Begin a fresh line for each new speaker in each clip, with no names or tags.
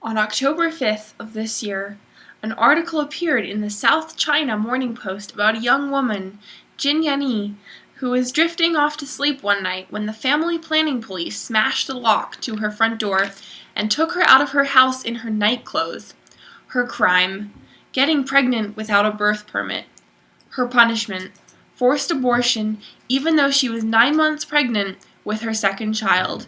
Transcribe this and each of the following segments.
On October 5th of this year, an article appeared in the South China Morning Post about a young woman, Jin Yanyi, who was drifting off to sleep one night when the family planning police smashed the lock to her front door and took her out of her house in her night clothes. Her crime: getting pregnant without a birth permit. Her punishment: forced abortion even though she was 9 months pregnant with her second child.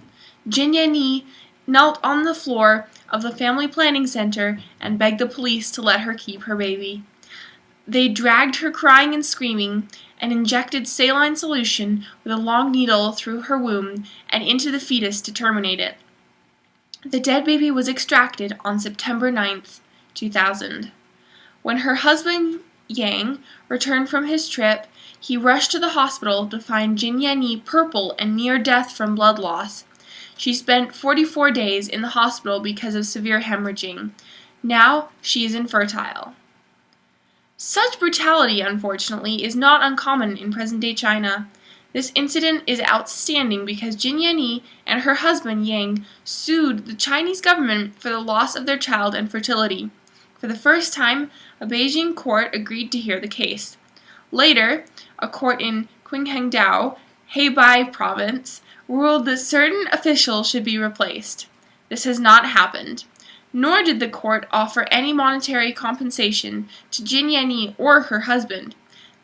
Jin Yanyi knelt on the floor of the family planning center and begged the police to let her keep her baby. They dragged her crying and screaming and injected saline solution with a long needle through her womb and into the fetus to terminate it. The dead baby was extracted on September 9th, 2000. When her husband, Yang, returned from his trip, he rushed to the hospital to find Jin Yanyi purple and near death from blood loss. She spent 44 days in the hospital because of severe hemorrhaging. Now she is infertile. Such brutality, unfortunately, is not uncommon in present-day China. This incident is outstanding because Jin Yanyi and her husband Yang sued the Chinese government for the loss of their child and fertility. For the first time, a Beijing court agreed to hear the case. Later, a court in Qinghangdao, Hebei province, ruled that certain officials should be replaced. This has not happened. Nor did the court offer any monetary compensation to Jin Yanyi or her husband.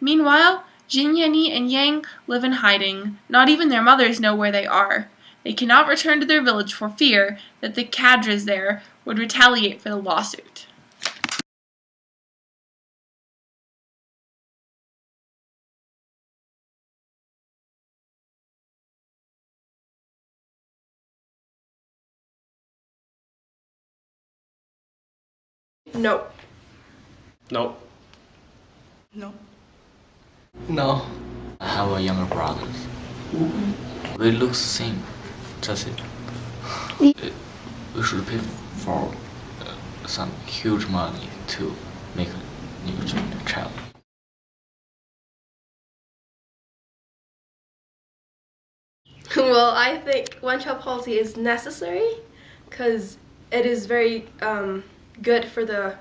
Meanwhile, Jin Yanyi and Yang live in hiding. Not even their mothers know where they are. They cannot return to their village for fear that the cadres there would retaliate for the lawsuit.
No.
No.
No.
No.
I have a younger brother. We look the same. That's it. We should pay for some huge money to make a new child.
Well, I think one-child policy is necessary because it is very good for the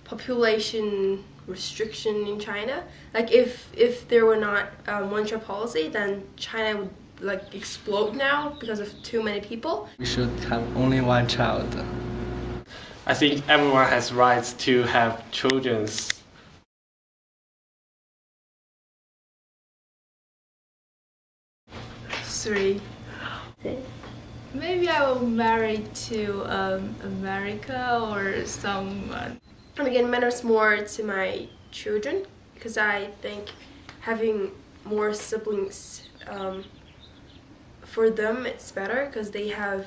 population restriction in China. Like if there were not one-child policy, then China would like explode now because of too many people.
We should have only one child.
I think everyone has rights to have children.
3.
Maybe I will marry to America or someone.
And again, matters more to my children because I think having more siblings for them it's better because they have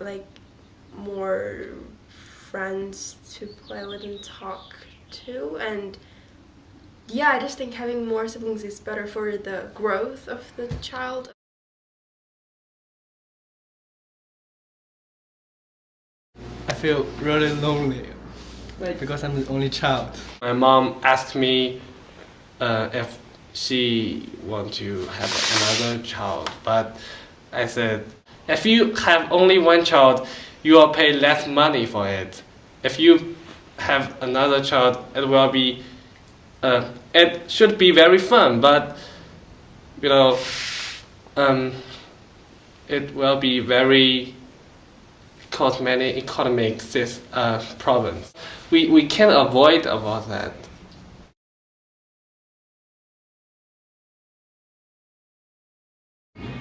like more friends to play with and talk to, and yeah, I just think having more siblings is better for the growth of the child.
I feel really lonely because I'm the only child.
My mom asked me if she wants to have another child, but I said, if you have only one child, you will pay less money for it. If you have another child, it will be, it should be very fun, but you know, it will be very cause many economic problems. We can't avoid about that.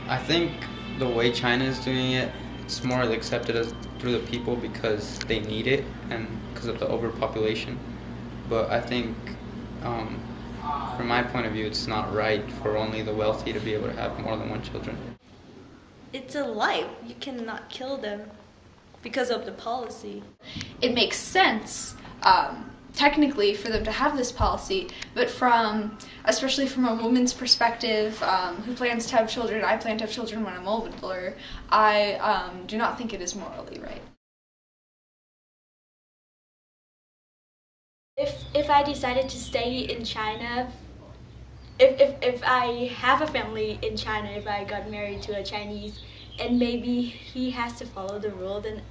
I think the way China is doing it, it's more accepted through the people because they need it and because of the overpopulation. But I think, from my point of view, it's not right for only the wealthy to be able to have more than one children.
It's a life. You cannot kill them because of the policy.
It makes sense, technically, for them to have this policy, but especially from a woman's perspective, who plans to have children, I plan to have children when I'm older, I do not think it is morally right.
If I decided to stay in China, if I have a family in China, if I got married to a Chinese and maybe he has to follow the rule, then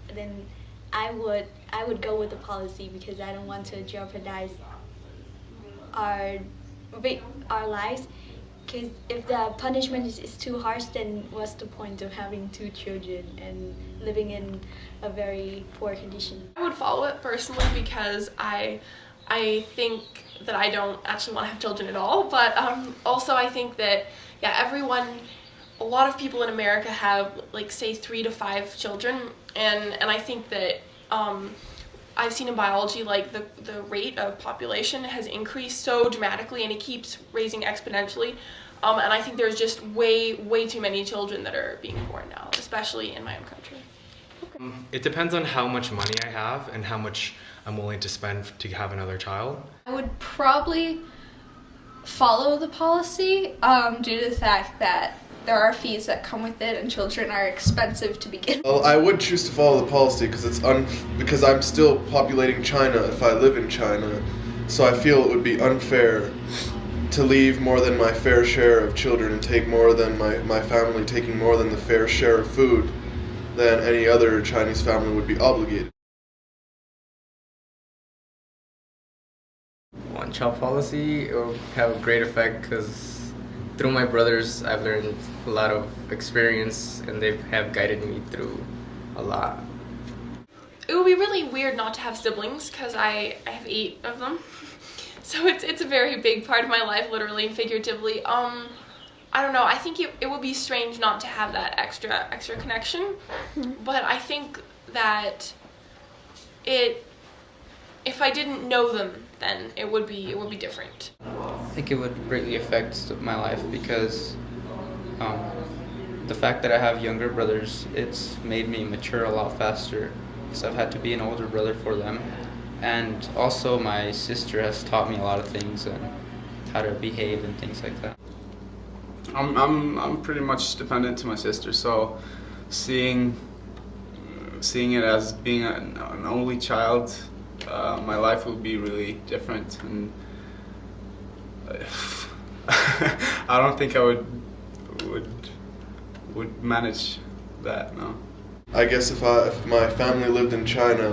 I would go with the policy because I don't want to jeopardize our lives. Because if the punishment is too harsh, then what's the point of having 2 children and living in a very poor condition?
I would follow it personally because I think that I don't actually want to have children at all, but also I think that a lot of people in America have like say 3 to 5 children, and I think that I've seen in biology like the rate of population has increased so dramatically and it keeps raising exponentially, and I think there's just way too many children that are being born now, especially in my own country.
It depends on how much money I have and how much I'm willing to spend to have another child.
I would probably follow the policy due to the fact that there are fees that come with it and children are expensive to begin with.
Well, I would choose to follow the policy because I'm still populating China if I live in China, so I feel it would be unfair to leave more than my fair share of children and take more than my family taking more than the fair share of food than any other Chinese family would be obligated.
One-child policy will have a great effect because through my brothers I've learned a lot of experience and they have guided me through a lot.
It would be really weird not to have siblings because I have 8 of them, so it's a very big part of my life, literally and figuratively. I don't know, I think it would be strange not to have that extra connection, but I think that if I didn't know them, then it would be different.
I think it would greatly affect my life because the fact that I have younger brothers, it's made me mature a lot faster because I've had to be an older brother for them. And also my sister has taught me a lot of things and how to behave and things like that.
I'm pretty much dependent to my sister, so seeing it as being an only child, my life would be really different, and I don't think I would manage that. No.
I guess if my family lived in China,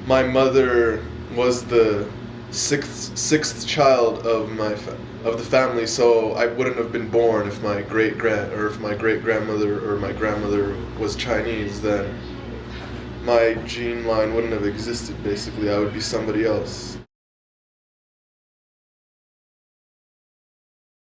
my mother was the sixth child of the family, so I wouldn't have been born if my great grandmother or my grandmother was Chinese. Then my gene line wouldn't have existed. Basically, I would be somebody else.